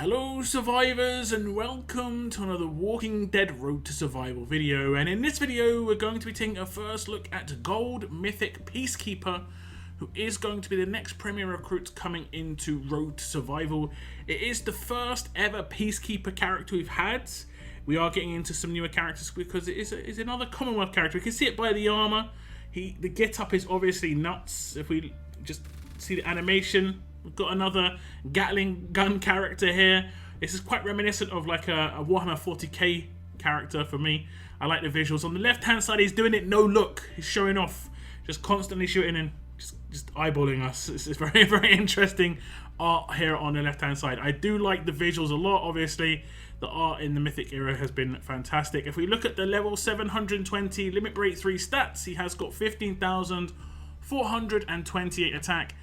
Hello survivors and welcome to another Walking Dead Road to Survival video, and in this video we're going to be taking a first look at Gold Mythic Peacekeeper, who is going to be the next premier recruit coming into Road to Survival. It is the first ever Peacekeeper character we've had. We are getting into some newer characters because it is another Commonwealth character. We can see it by the armor. The get-up is obviously nuts. If we just see the animation, we've got another Gatling gun character here. This is quite reminiscent of like a Warhammer 40k character for me. I like the visuals. On the left-hand side, he's doing it no look. He's showing off, just constantly shooting and just eyeballing us. It's very, very interesting art here on the left-hand side. I do like the visuals a lot. Obviously, the art in the Mythic era has been fantastic. If we look at the level 720 limit break 3 stats, he has got 15,428 attack,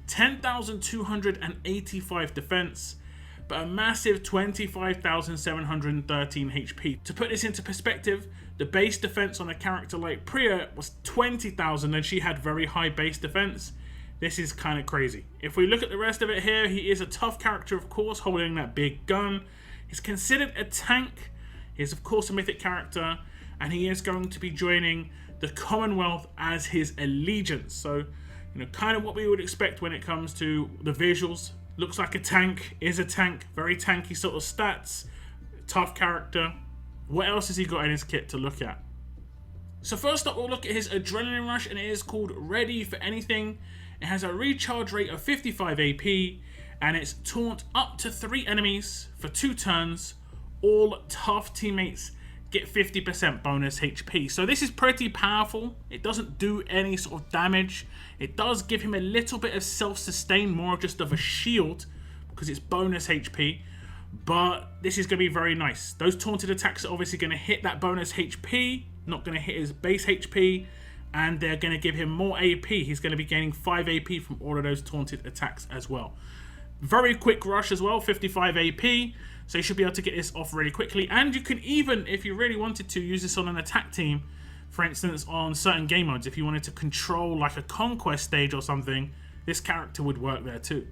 10,285 defense, but a massive 25,713 HP. To put this into perspective, the base defense on a character like Priya was 20,000 and she had very high base defense. This is kind of crazy. If we look at the rest of it here, he is a tough character, of course, holding that big gun. He's considered a tank. He is, of course, a mythic character, and he is going to be joining the Commonwealth as his allegiance. So, you know, kind of what we would expect when it comes to the visuals. Looks like a tank, is a tank, very tanky sort of stats, tough character. What else has he got in his kit to look at? So first up, we'll look at his adrenaline rush, and it is called Ready for Anything. It has a recharge rate of 55 AP, and it's taunt up to 3 enemies for 2 turns. All tough teammates get 50% bonus HP. So this is pretty powerful. It doesn't do any sort of damage. It does give him a little bit of self-sustain, more just of a shield, because it's bonus HP. But this is going to be very nice. Those taunted attacks are obviously going to hit that bonus HP, not going to hit his base HP, and they're going to give him more AP. He's going to be gaining 5 AP from all of those taunted attacks as well. Very quick rush as well, 55 AP, so you should be able to get this off really quickly. And you can even, if you really wanted to, use this on an attack team. For instance, on certain game modes, if you wanted to control like a conquest stage or something, this character would work there too.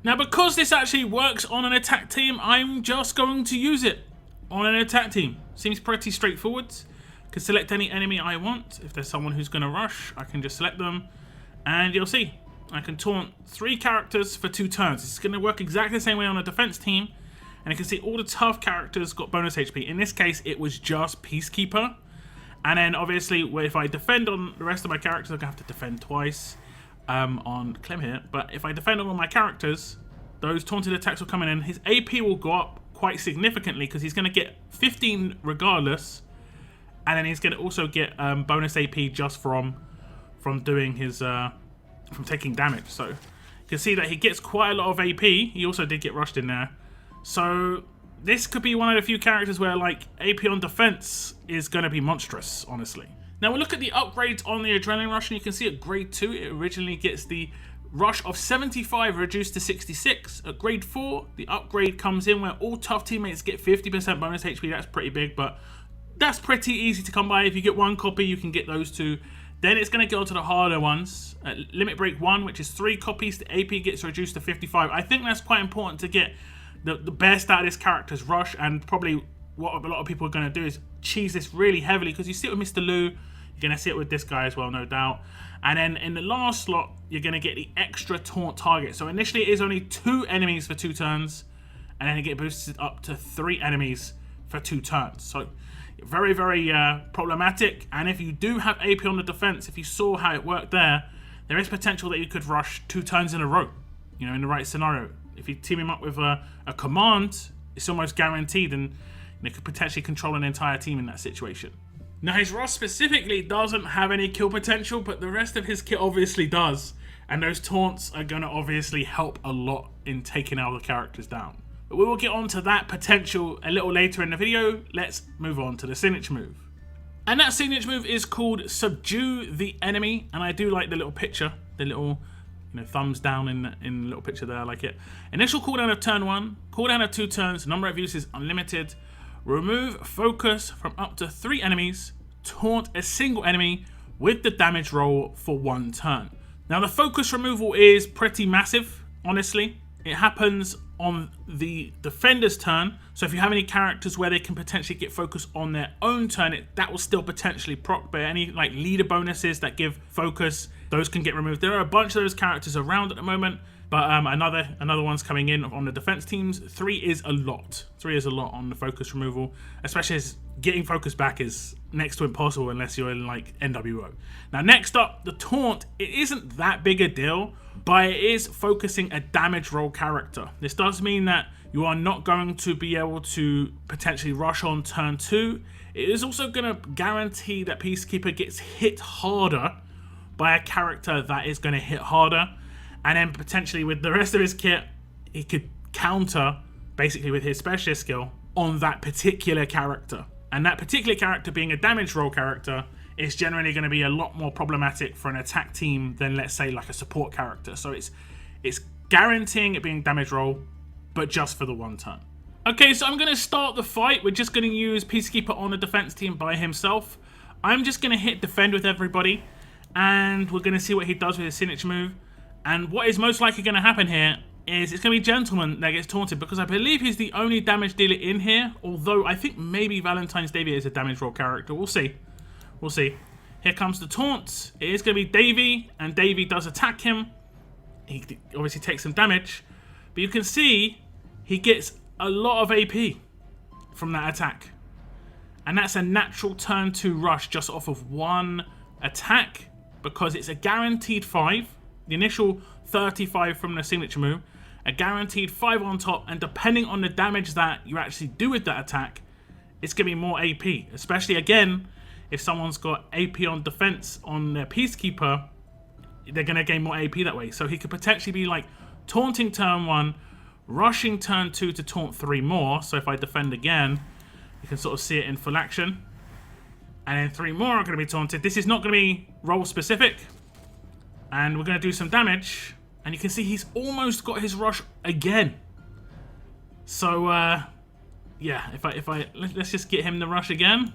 Now, because this actually works on an attack team, I'm just going to use it on an attack team. Seems pretty straightforward. Can select any enemy I want. If there's someone who's going to rush, I can just select them, and you'll see I can taunt 3 characters for 2 turns. It's going to work exactly the same way on a defense team, and you can see all the tough characters got bonus HP. In this case, it was just Peacekeeper, and then obviously if I defend on the rest of my characters, I'm going to have to defend twice on Clem here. But if I defend on all my characters, those taunted attacks will come in, and his AP will go up quite significantly because he's going to get 15 regardless, and then he's going to also get bonus AP just from doing his from taking damage. So you can see that he gets quite a lot of AP. He also did get rushed in there. So this could be one of the few characters where like AP on defense is going to be monstrous, honestly. Now we'll look at the upgrades on the adrenaline rush, and you can see at grade 2 it originally gets the rush of 75 reduced to 66. At grade 4 the upgrade comes in where all tough teammates get 50% bonus HP. That's pretty big, but that's pretty easy to come by. If you get 1 copy, you can get those 2. Then it's going to go on to the harder ones. At limit break 1, which is 3 copies, the AP gets reduced to 55. I think that's quite important to get the best out of this character's rush, and probably what a lot of people are going to do is cheese this really heavily, because you see it with Mr. Lou, you're going to see it with this guy as well, no doubt. And then in the last slot, you're going to get the extra taunt target. So initially it is only 2 enemies for 2 turns, and then it gets boosted up to 3 enemies for 2 turns. So very, very problematic. And if you do have AP on the defense, if you saw how it worked there is potential that you could rush 2 turns in a row, you know, in the right scenario. If you team him up with a command, it's almost guaranteed, and you could potentially control an entire team in that situation. Now his Ross specifically doesn't have any kill potential, but the rest of his kit obviously does, and those taunts are going to obviously help a lot in taking other characters down. But we will get on to that potential a little later in the video. Let's move on to the signature move. And that signature move is called Subdue the Enemy, and I do like the little picture, the little thumbs down in the little picture there. I like it. Initial cooldown of turn 1, cooldown of 2 turns, number of uses unlimited. Remove focus from up to 3 enemies, taunt a single enemy with the damage roll for 1 turn. Now the focus removal is pretty massive, honestly. It happens on the defender's turn. So if you have any characters where they can potentially get focus on their own turn, that will still potentially proc. But any like leader bonuses that give focus, those can get removed. There are a bunch of those characters around at the moment, but another one's coming in on the defense teams. 3 is a lot. 3 is a lot on the focus removal, especially as getting focus back is next to impossible unless you're in like NWO. Now next up, the Taunt. It isn't that big a deal, but it is focusing a damage roll character. This does mean that you are not going to be able to potentially rush on turn 2. It is also going to guarantee that Peacekeeper gets hit harder by a character that is going to hit harder, and then potentially with the rest of his kit, he could counter basically with his specialist skill on that particular character. And that particular character being a damage roll character is generally going to be a lot more problematic for an attack team than, let's say, like a support character. So it's guaranteeing it being damage roll, but just for the one turn. Okay, so I'm going to start the fight. We're just going to use Peacekeeper on the defense team by himself. I'm just going to hit defend with everybody, and we're going to see what he does with his signature move. And what is most likely going to happen here is it's going to be Gentleman that gets taunted, because I believe he's the only damage dealer in here, although I think maybe Valentine's Davey is a damage roll character. We'll see. We'll see. Here comes the taunt. It is going to be Davey, and Davey does attack him. He obviously takes some damage, but you can see he gets a lot of AP from that attack. And that's a natural turn 2 rush just off of one attack, because it's a guaranteed 5. The initial 35 from the signature move, a guaranteed 5 on top, and depending on the damage that you actually do with that attack, it's going to be more AP. Especially, again, if someone's got AP on defense on their Peacekeeper, they're going to gain more AP that way. So he could potentially be like taunting turn 1, rushing turn 2 to taunt 3 more. So if I defend again, you can sort of see it in full action. And then 3 more are going to be taunted. This is not going to be role specific. And we're going to do some damage. And you can see he's almost got his rush again. So, yeah, let's just get him the rush again.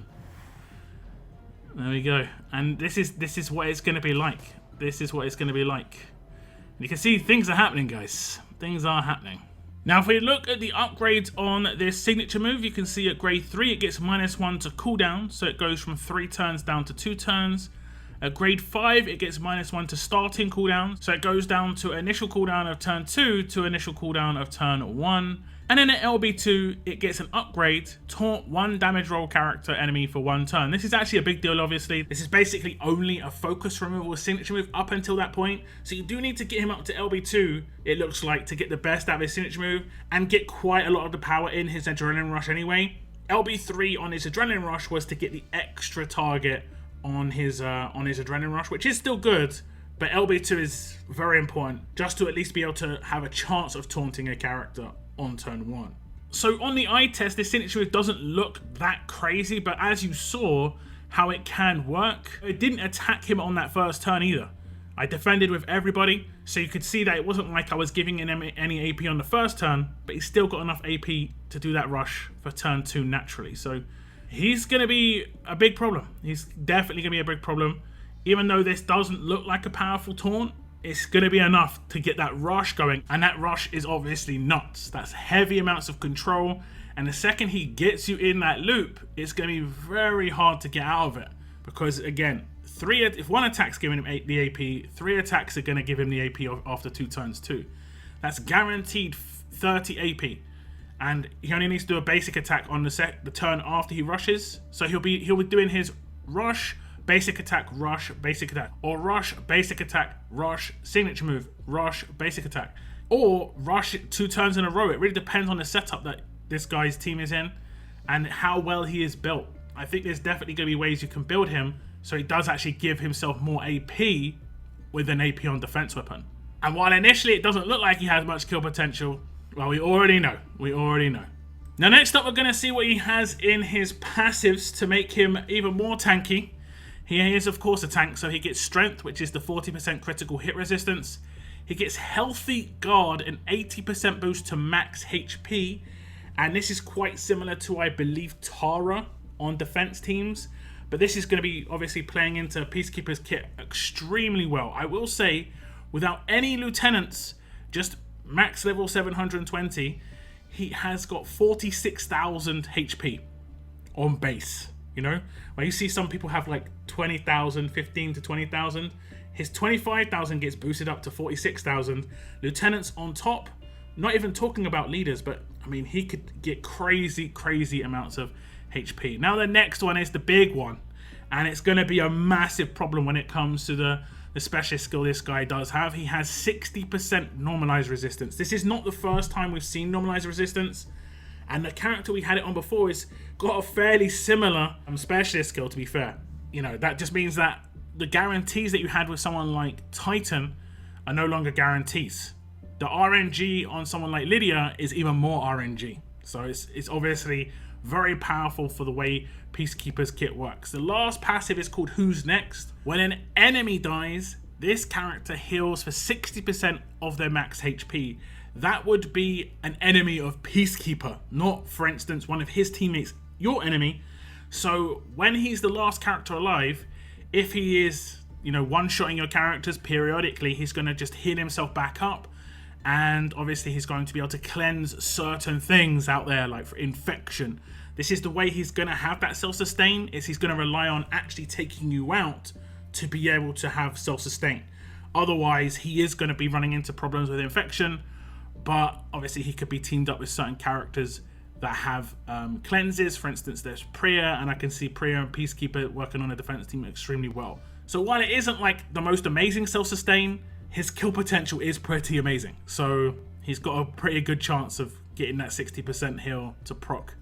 There we go. And this is what it's going to be like. This is what it's going to be like. And you can see things are happening, guys. Things are happening. Now, if we look at the upgrades on this signature move, you can see at grade 3, it gets -1 to cooldown. So it goes from 3 turns down to 2 turns. At grade 5, it gets -1 to starting cooldown. So it goes down to initial cooldown of turn 2 to initial cooldown of turn 1. And then at LB2, it gets an upgrade, taunt 1 damage roll character enemy for 1 turn. This is actually a big deal, obviously. This is basically only a focus removal signature move up until that point. So you do need to get him up to LB2, it looks like, to get the best out of his signature move and get quite a lot of the power in his adrenaline rush anyway. LB3 on his adrenaline rush was to get the extra target on his adrenaline rush, which is still good, but LB2 is very important just to at least be able to have a chance of taunting a character on turn 1. So on the eye test, this signature move doesn't look that crazy, but as you saw how it can work, it didn't attack him on that first turn either. I defended with everybody, so you could see that it wasn't like I was giving him any AP on the first turn, but he still got enough AP to do that rush for turn 2 naturally. So he's going to be a big problem. He's definitely going to be a big problem. Even though this doesn't look like a powerful taunt, it's going to be enough to get that rush going. And that rush is obviously nuts. That's heavy amounts of control. And the second he gets you in that loop, it's going to be very hard to get out of it. Because again, if one attack's giving him the AP, 3 attacks are going to give him the AP after 2 turns too. That's guaranteed 30 AP. And he only needs to do a basic attack on the turn after he rushes. So he'll be doing his rush, basic attack, rush, basic attack, or rush, basic attack, rush, signature move, rush, basic attack, or rush 2 turns in a row. It really depends on the setup that this guy's team is in and how well he is built. I think there's definitely going to be ways you can build him so he does actually give himself more AP with an AP on defense weapon. And while initially it doesn't look like he has much kill potential, well, we already know. We already know. Now, next up, we're going to see what he has in his passives to make him even more tanky. He is, of course, a tank, so he gets Strength, which is the 40% critical hit resistance. He gets Healthy Guard, an 80% boost to max HP. And this is quite similar to, I believe, Tara on defense teams. But this is going to be, obviously, playing into Peacekeeper's kit extremely well. I will say, without any lieutenants, just max level 720, he has got 46,000 HP on base. You know, when you see some people have like 20,000, 15 to 20,000, his 25,000 gets boosted up to 46,000. Lieutenants on top, not even talking about leaders, but I mean, he could get crazy amounts of HP. Now the next one is the big one, and it's going to be a massive problem when it comes to the specialist skill this guy does have. He has 60% normalized resistance. This is not the first time we've seen normalized resistance, and the character we had it on before has got a fairly similar specialist skill, to be fair. You know, that just means that the guarantees that you had with someone like Titan are no longer guarantees. The RNG on someone like Lydia is even more RNG. So it's obviously very powerful for the way Peacekeeper's kit works. The last passive is called Who's Next. When an enemy dies, this character heals for 60% of their max HP. That would be an enemy of Peacekeeper, not, for instance, one of his teammates, your enemy. So when he's the last character alive, if he is, you know, one-shotting your characters periodically, he's going to just heal himself back up. And obviously he's going to be able to cleanse certain things out there, like for infection. This is the way he's going to have that self-sustain, is he's going to rely on actually taking you out to be able to have self-sustain. Otherwise, he is going to be running into problems with infection, but obviously he could be teamed up with certain characters that have cleanses. For instance, there's Priya, and I can see Priya and Peacekeeper working on a defense team extremely well. So while it isn't like the most amazing self-sustain, his kill potential is pretty amazing. So he's got a pretty good chance of getting that 60% heal to proc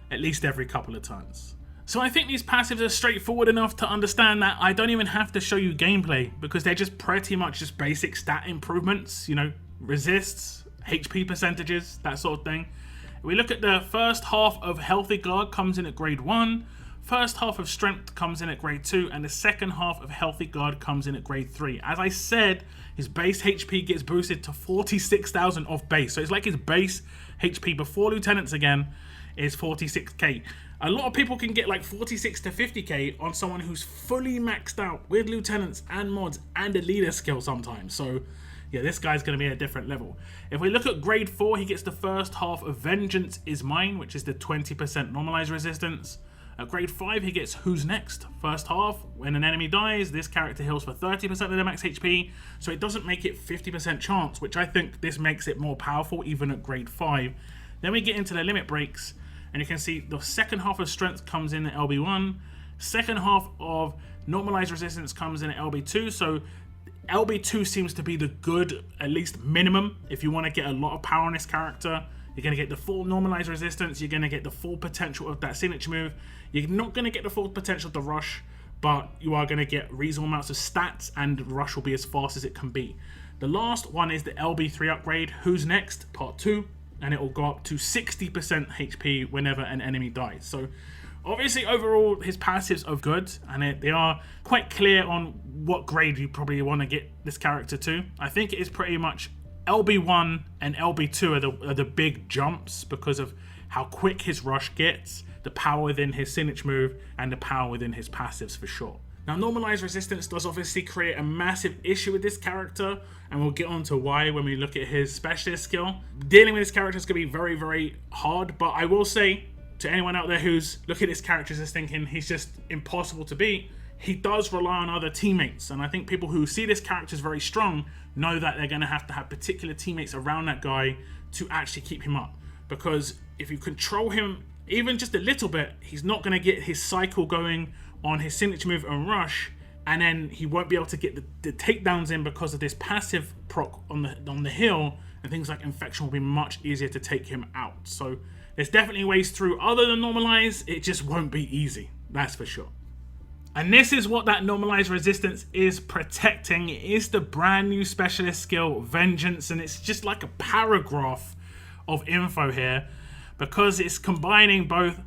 at least every couple of turns. So I think these passives are straightforward enough to understand that I don't even have to show you gameplay, because they're just pretty much just basic stat improvements, you know, resists, HP percentages, that sort of thing. We look at the first half of Healthy Guard comes in at grade 1, first half of Strength comes in at grade 2, and the second half of Healthy Guard comes in at grade 3. As I said, his base HP gets boosted to 46,000 off base. So it's like his base HP before Lieutenants again is 46k. A lot of people can get like 46 to 50k on someone who's fully maxed out with Lieutenants and mods and a leader skill sometimes. So yeah, this guy's going to be at a different level. If we look at grade 4, he gets the first half of Vengeance is Mine, which is the 20% normalized resistance. At grade 5, he gets Who's Next. First half, when an enemy dies, this character heals for 30% of their max HP, so it doesn't make it 50% chance, which I think this makes it more powerful even at grade 5. Then we get into the limit breaks, and you can see the second half of Strength comes in at LB1, second half of Normalized Resistance comes in at LB2, so LB2 seems to be the good, at least minimum, if you want to get a lot of power on this character. You're going to get the full normalized resistance. You're going to get the full potential of that signature move. You're not going to get the full potential of the rush, but you are going to get reasonable amounts of stats, and rush will be as fast as it can be. The last one is the LB3 upgrade, Who's Next, Part 2, and it will go up to 60% HP whenever an enemy dies. So obviously overall his passives are good, and they are quite clear on what grade you probably want to get this character to. I think it is pretty much LB1 and LB2 are the big jumps because of how quick his rush gets, the power within his signature move, and the power within his passives for sure. Now, normalized resistance does obviously create a massive issue with this character, and we'll get on to why when we look at his specialist skill. Dealing with this character is going to be very, very hard, but I will say to anyone out there who's looking at this character just thinking he's just impossible to beat, he does rely on other teammates, and I think people who see this character as very strong know that they're going to have particular teammates around that guy to actually keep him up, because if you control him even just a little bit, he's not going to get his cycle going on his signature move and rush, and then he won't be able to get the takedowns in because of this passive proc on the hill, and things like infection will be much easier to take him out. So there's definitely ways through other than normalize. It just won't be easy, that's for sure. And this is what that normalized resistance is protecting. It is the brand new specialist skill, Vengeance, and it's just like a paragraph of info here because it's combining both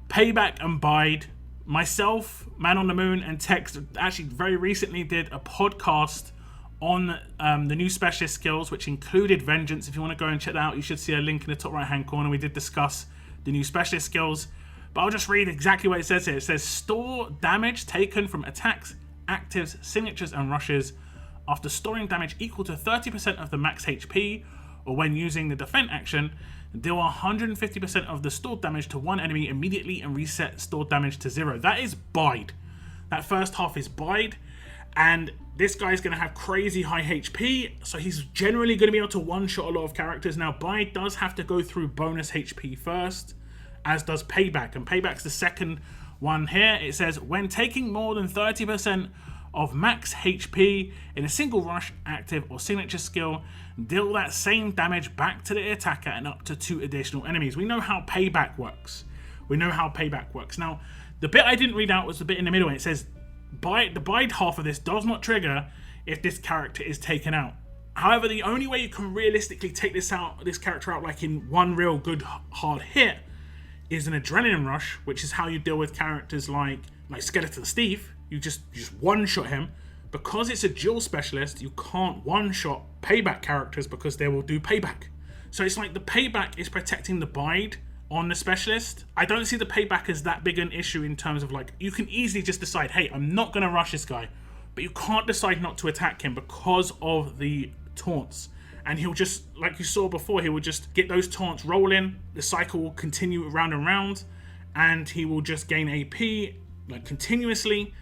Payback and Bide. Myself, Man on the Moon, and Tex actually very recently did a podcast on the new specialist skills, which included Vengeance. If you want to go and check that out, you should see a link in the top right hand corner. We did discuss the new specialist skills. But I'll just read exactly what it says here. It says, store damage taken from attacks, actives, signatures, and rushes after storing damage equal to 30% of the max HP or when using the defend action, deal 150% of the stored damage to one enemy immediately and reset stored damage to 0. That is bide. That first half is bide, and this guy's going to have crazy high HP, so he's generally going to be able to one-shot a lot of characters. Now, bide does have to go through bonus HP first, as does payback, and payback's the second one here. It says, when taking more than 30% of max HP in a single rush, active, or signature skill, deal that same damage back to the attacker and up to 2 additional enemies. We know how payback works. Now, the bit I didn't read out was the bit in the middle, and it says, the bide half of this does not trigger if this character is taken out. However, the only way you can realistically take this character out like in one real good hard hit is an adrenaline rush, which is how you deal with characters like Skeleton Steve. You just one-shot him. Because it's a dual specialist, you can't one-shot payback characters because they will do payback. So it's like the payback is protecting the bide on the specialist. I don't see the payback as that big an issue in terms of like, you can easily just decide, hey, I'm not going to rush this guy, but you can't decide not to attack him because of the taunts. And he'll just, like you saw before, he will just get those taunts rolling, the cycle will continue round and round, and he will just gain AP like continuously,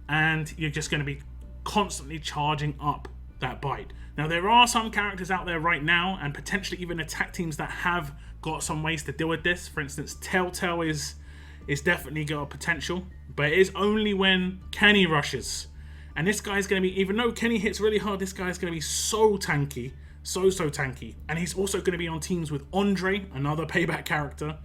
and you're just going to be constantly charging up that bite. Now, there are some characters out there right now, and potentially even attack teams that have got some ways to deal with this. For instance, Telltale is definitely got a potential, but it is only when Kenny rushes. And this guy's going to be, even though Kenny hits really hard, this guy's going to be so tanky, so tanky. And he's also going to be on teams with Andre, another payback character,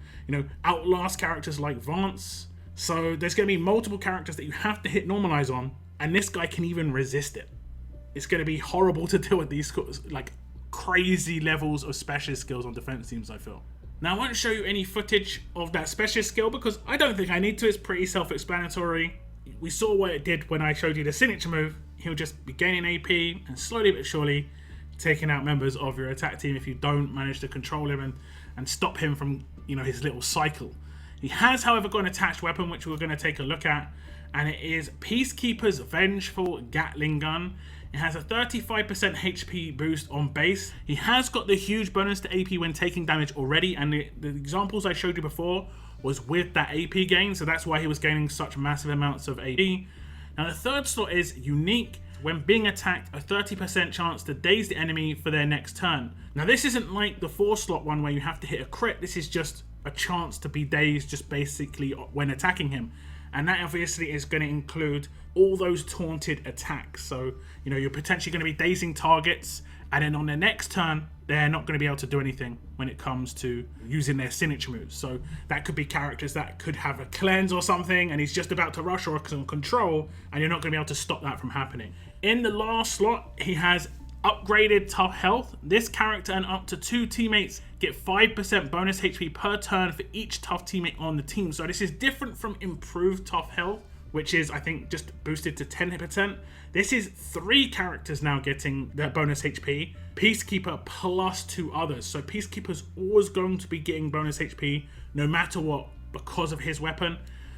outlast characters like Vance. So there's going to be multiple characters that you have to hit normalize on, and this guy can even resist it. It's going to be horrible to deal with these like crazy levels of specialist skills on defense teams, I feel. Now, I won't show you any footage of that specialist skill because I don't think I need to. It's pretty self-explanatory. We saw what it did when I showed you the signature move. He'll just be gaining AP and slowly but surely taking out members of your attack team if you don't manage to control him and stop him from his little cycle. He has, however, got an attached weapon, which we're going to take a look at, and it is Peacekeeper's Vengeful Gatling gun. It has a 35% HP boost on base. He has got the huge bonus to AP when taking damage already, and the examples I showed you before was with that AP gain, so that's why he was gaining such massive amounts of AP. Now, the third slot is unique. When being attacked, a 30% chance to daze the enemy for their next turn. Now, this isn't like the 4-slot one where you have to hit a crit. This is just a chance to be dazed just basically when attacking him. And that obviously is going to include all those taunted attacks. So, you're potentially going to be dazing targets, and then on their next turn, they're not going to be able to do anything when it comes to using their signature moves. So that could be characters that could have a cleanse or something, and he's just about to rush or some control, and you're not going to be able to stop that from happening. In the last slot, he has upgraded tough health. This character and up to 2 teammates get 5% bonus HP per turn for each tough teammate on the team. So this is different from improved tough health, which is, I think, just boosted to 10%. This is 3 characters now getting their bonus HP. Peacekeeper plus 2 others. So Peacekeeper's always going to be getting bonus HP no matter what because of his weapon.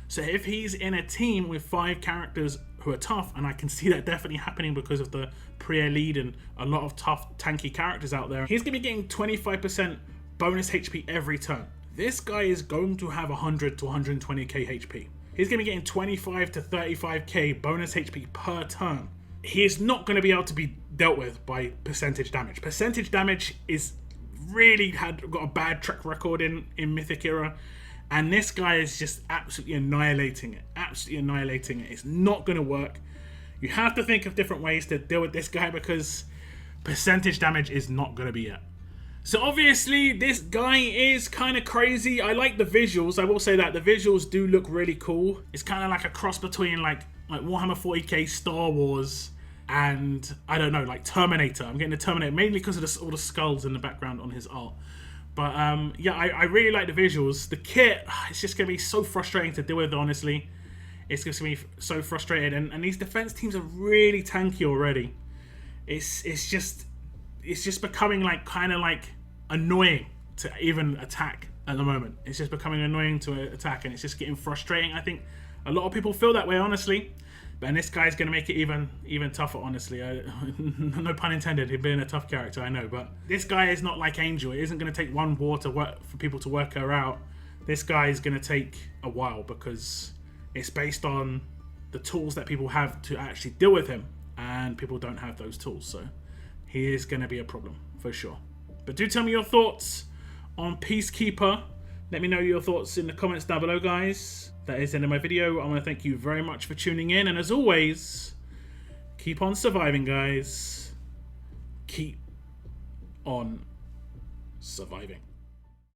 So if he's in a team with 5 characters who are tough, and I can see that definitely happening because of the Priya lead and a lot of tough tanky characters out there, he's going to be getting 25% bonus HP every turn. This guy is going to have 100 to 120k HP. He's going to be getting 25 to 35k bonus HP per turn. He is not going to be able to be dealt with by percentage damage. Percentage damage is really got a bad track record in Mythic era. And this guy is just absolutely annihilating it. It's not going to work. You have to think of different ways to deal with this guy because percentage damage is not going to be it. So obviously this guy is kind of crazy. I like the visuals. I will say that the visuals do look really cool. It's kind of like a cross between like Warhammer 40k, Star Wars, and I don't know, like Terminator. I'm getting the Terminator mainly because of all the skulls in the background on his art. But yeah, I really like the visuals. The kit, it's just going to be so frustrating to deal with, honestly. It's going to be so frustrated. And these defense teams are really tanky already. It's just becoming like kind of like annoying to even attack at the moment. It's just becoming annoying to attack, and it's just getting frustrating. I think a lot of people feel that way, honestly. And this guy's going to make it even tougher, honestly. No pun intended, he'd been a tough character, I know. But this guy is not like Angel. It isn't going to take one war for people to work her out. This guy is going to take a while because it's based on the tools that people have to actually deal with him. And people don't have those tools. So he is going to be a problem, for sure. But do tell me your thoughts on Peacekeeper. Let me know your thoughts in the comments down below, guys. That is the end of my video. I want to thank you very much for tuning in. And as always, keep on surviving, guys. Keep on surviving.